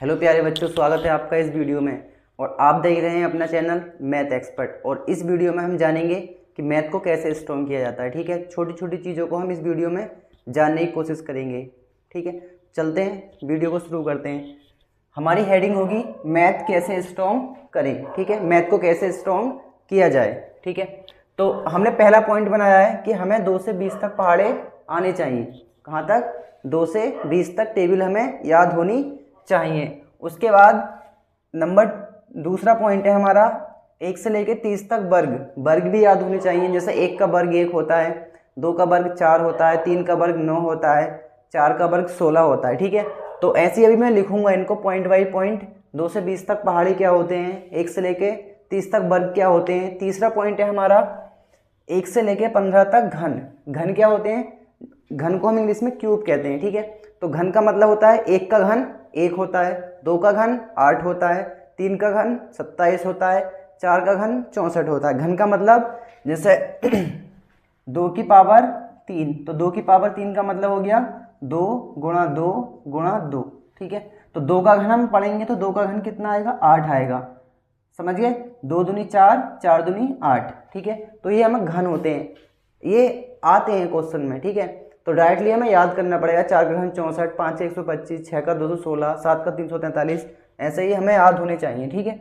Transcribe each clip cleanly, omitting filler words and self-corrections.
Hello प्यारे बच्चों, स्वागत है आपका इस वीडियो में। और आप देख रहे हैं अपना चैनल मैथ एक्सपर्ट। और इस वीडियो में हम जानेंगे कि मैथ को कैसे स्ट्रॉन्ग किया जाता है। ठीक है, छोटी छोटी चीज़ों को हम इस वीडियो में जानने की कोशिश करेंगे। ठीक है, चलते हैं, वीडियो को शुरू करते हैं। हमारी हेडिंग होगी मैथ कैसे स्ट्रॉन्ग करें। ठीक है, मैथ को कैसे स्ट्रॉन्ग किया जाए। ठीक है, तो हमने पहला पॉइंट बनाया है कि हमें 2 से 20 तक पहाड़े आने चाहिए। कहाँ तक? 2 से 20 तक टेबल हमें याद होनी चाहिए। उसके बाद दूसरा पॉइंट है हमारा 1 से लेके 30 तक वर्ग भी याद होने चाहिए। जैसे 1 का वर्ग 1 होता है, 2 का वर्ग 4 होता है, 3 का वर्ग 9 होता है, 4 का वर्ग 16 होता है। ठीक है, तो ऐसे अभी मैं लिखूंगा इनको पॉइंट बाई पॉइंट। 2 से 20 तक पहाड़ी क्या होते हैं, 1 से लेके 30 तक वर्ग क्या होते हैं। तीसरा पॉइंट है हमारा 1 से लेके 15 तक घन क्या होते हैं। घन को हम इंग्लिश में क्यूब कहते हैं। ठीक है, तो घन का मतलब होता है 1 का घन 1 होता है, 2 का घन 8 होता है, 3 का घन 27 होता है, 4 का घन 64 होता है। घन का मतलब जैसे 2 की पावर 3, तो 2 की पावर 3 का मतलब हो गया 2 गुणा 2 गुणा 2। ठीक है, तो 2 का घन हम पढ़ेंगे तो 2 का घन कितना आएगा, 8 आएगा। समझ गए? 2 दूनी 4, 4 दूनी 8। ठीक है, तो ये हमें घन होते हैं, ये आते हैं क्वेश्चन में। ठीक है, तो डायरेक्टली हमें याद करना पड़ेगा। 4 का घन 64, 5 का 125, 6 का 216, 7 का 343, ऐसे ही हमें याद होने चाहिए। ठीक है,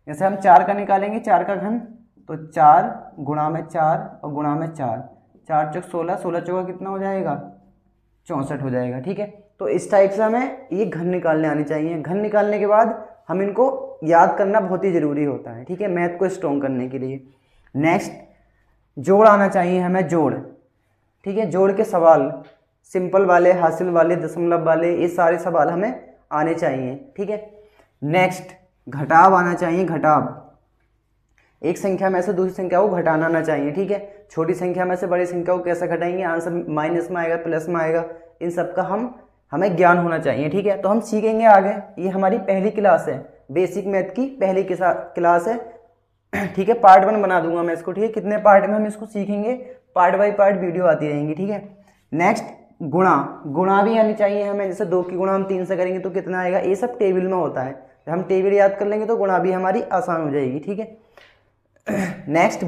जैसे हम 4 का निकालेंगे, 4 का घन, तो 4 गुणा में 4 और गुणा में 4, 4 चौक 16, 16 चौका कितना हो जाएगा, 64 हो जाएगा। ठीक है, तो इस टाइप से हमें ये घन निकालने आनी चाहिए। घन निकालने के बाद हम इनको याद करना बहुत ही ज़रूरी होता है। ठीक है, मैथ को स्ट्रॉन्ग करने के लिए। नेक्स्ट, जोड़ आना चाहिए हमें, जोड़। ठीक है, जोड़ के सवाल, सिंपल वाले, हासिल वाले, दशमलव वाले, ये सारे सवाल हमें आने चाहिए। ठीक है, नेक्स्ट, घटाव आना चाहिए। घटाव, एक संख्या में से दूसरी संख्या को घटाना आना चाहिए। ठीक है, छोटी संख्या में से बड़ी संख्या को कैसे घटाएंगे, आंसर माइनस में आएगा, प्लस में आएगा, इन सब का हमें ज्ञान होना चाहिए। ठीक है, तो हम सीखेंगे आगे। ये हमारी पहली क्लास है, बेसिक मैथ की पहली क्लास है। ठीक है, पार्ट 1 बना दूंगा मैं इसको। ठीक है, कितने पार्ट में हम इसको सीखेंगे, पार्ट बाई पार्ट वीडियो आती रहेंगी। ठीक है, नेक्स्ट, गुणा भी आनी चाहिए हमें। जैसे 2 की गुणा हम 3 से करेंगे तो कितना आएगा, ये सब टेबल में होता है। जब हम टेबल याद कर लेंगे तो गुणा भी हमारी आसान हो जाएगी। ठीक है, नेक्स्ट,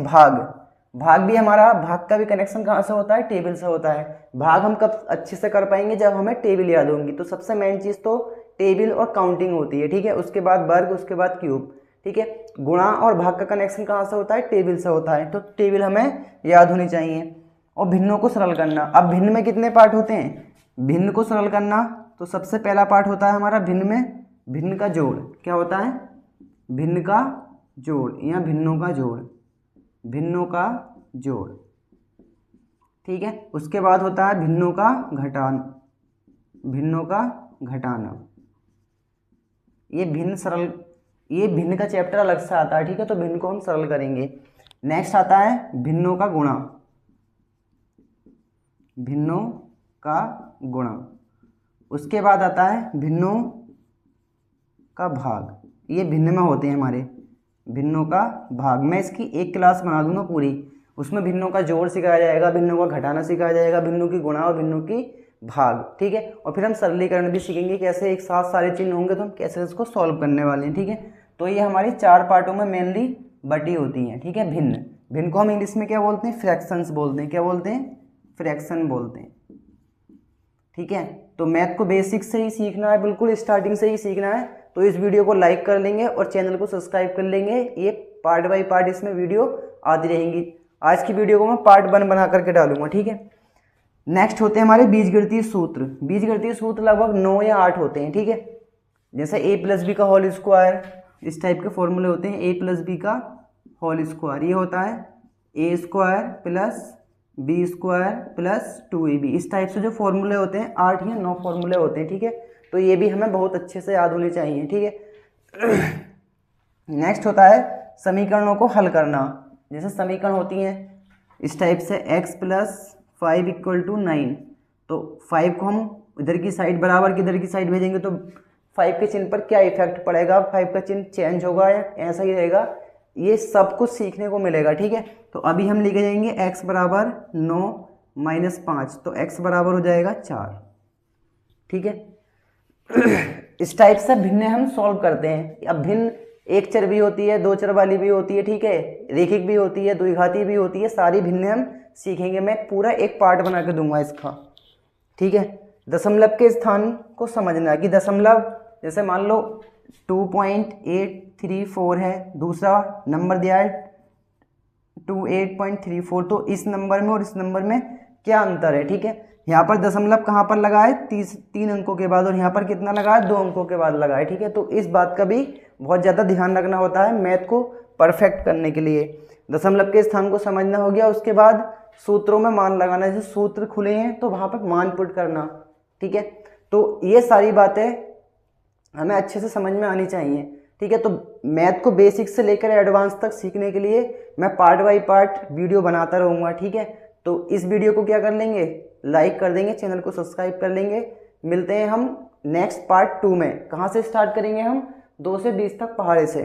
भाग भी हमारा, भाग का भी कनेक्शन कहाँ से होता है, टेबल से होता है। भाग हम कब अच्छे से कर पाएंगे, जब हमें टेबल याद होंगी। तो सबसे मेन चीज़ तो टेबल और काउंटिंग होती है। ठीक है, उसके बाद वर्ग, उसके बाद क्यूब। ठीक है, गुणा और भाग का कनेक्शन कहाँ से होता है, टेबल से होता है। तो टेबल हमें याद होनी चाहिए। और भिन्नों को सरल करना, अब भिन्न में कितने पार्ट होते हैं, भिन्न को सरल करना, तो सबसे पहला पार्ट होता है हमारा भिन्न में, भिन्न का जोड़। क्या होता है, भिन्न का जोड़ या भिन्नों का जोड़, भिन्नों का जोड़। ठीक है, उसके बाद होता है भिन्नों का घटाना, भिन्नों का घटाना। ये भिन्न का चैप्टर अलग से आता है। ठीक है, तो भिन्न को हम सरल करेंगे। नेक्स्ट आता है भिन्नों का गुणा, भिन्नों का गुणा। उसके बाद आता है भिन्नों का भाग, ये भिन्न में होते हैं हमारे, भिन्नों का भाग। मैं इसकी एक क्लास बना दूंगा पूरी, उसमें भिन्नों का जोड़ सिखाया जाएगा, भिन्नों का घटाना सिखाया जाएगा, भिन्नों की गुणा और भिन्नों की भाग। ठीक है, और फिर हम सरलीकरण भी सीखेंगे, कैसे एक साथ सारे चिन्ह होंगे तो हम कैसे इसको सॉल्व करने वाले हैं। ठीक है, तो ये हमारी 4 पार्टों में मेनली बटी होती हैं। ठीक है, भिन्न को हम इंग्लिश में क्या बोलते हैं, फ्रैक्शंस बोलते हैं। क्या बोलते हैं, फ्रैक्शन बोलते हैं। ठीक है, तो मैथ को बेसिक से ही सीखना है, बिल्कुल स्टार्टिंग से ही सीखना है। तो इस वीडियो को लाइक कर लेंगे और चैनल को सब्सक्राइब कर लेंगे। ये पार्ट बाई पार्ट इसमें वीडियो आती रहेंगी। आज की वीडियो को मैं पार्ट 1 बना करके डालूंगा। ठीक है, नेक्स्ट होते हैं हमारे बीजगणितीय सूत्र। बीजगणितीय सूत्र लगभग 9 या 8 होते हैं। ठीक है, जैसे a+b का होल स्क्वायर, इस टाइप के फॉर्मूले होते हैं। a+b का होल स्क्वायर, ये होता है a² + b² + 2ab। इस टाइप से जो फॉर्मूले होते हैं 8 या 9 फॉर्मूले होते हैं। ठीक है, तो ये भी हमें बहुत अच्छे से याद होने चाहिए। ठीक है, नेक्स्ट होता है समीकरणों को हल करना। जैसे समीकरण होती हैं इस टाइप से, x + 5 = 9, तो 5 को हम इधर की साइड बराबर की इधर की साइड भेजेंगे तो 5 के चिन्ह पर क्या इफेक्ट पड़ेगा, 5 का चिन्ह चेंज होगा या ऐसा ही रहेगा, ये सब कुछ सीखने को मिलेगा। ठीक है, तो अभी हम लिखे जाएंगे x = 9 - 5, तो x बराबर हो जाएगा 4। ठीक है, इस टाइप से भिन्न हम सॉल्व करते हैं। अब भिन्न एक चर भी होती है, दो चर वाली भी होती है, ठीक है, रेखिक भी होती है, द्विघाती भी होती है, सारी भिन्न हम सीखेंगे। मैं पूरा एक पार्ट बना के दूंगा इसका, ठीक है। दशमलव के स्थान को समझना कि दशमलव, जैसे मान लो 2.834 है, दूसरा नंबर दिया है 28.34, तो इस नंबर में और इस नंबर में क्या अंतर है, ठीक है। यहाँ पर दशमलव कहाँ पर लगा है, 3 अंकों के बाद, और यहाँ पर कितना लगा है, 2 अंकों के बाद लगा है, ठीक है। तो इस बात का भी बहुत ज़्यादा ध्यान रखना होता है मैथ को परफेक्ट करने के लिए। दशमलव के स्थान को समझना हो गया। उसके बाद सूत्रों में मान लगाना, जैसे सूत्र खुले हैं तो वहाँ पर मान पुट करना, ठीक है। तो ये सारी बातें हमें अच्छे से समझ में आनी चाहिए, ठीक है। तो मैथ को बेसिक से लेकर एडवांस तक सीखने के लिए मैं पार्ट बाय पार्ट वीडियो बनाता रहूँगा, ठीक है। तो इस वीडियो को क्या कर लेंगे, लाइक कर देंगे, चैनल को सब्सक्राइब कर लेंगे। मिलते हैं हम नेक्स्ट पार्ट 2 में। कहाँ से स्टार्ट करेंगे हम, 2 से 20 तक पहाड़े से,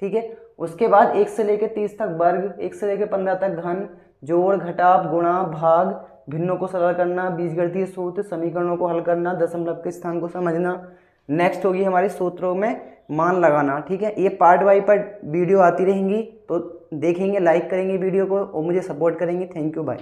ठीक है। उसके बाद 1 से लेकर 30 तक वर्ग, 1 से लेकर 15 तक घन, जोड़, घटाव, गुणा, भाग, भिन्नों को सरल करना, बीजगणितीय सूत्र, समीकरणों को हल करना, दशमलव के स्थान को समझना। नेक्स्ट होगी हमारे सूत्रों में मान लगाना, ठीक है। ये पार्ट बाय पार्ट वीडियो आती रहेंगी, तो देखेंगे, लाइक करेंगे वीडियो को और मुझे सपोर्ट करेंगे। Thank you, bye.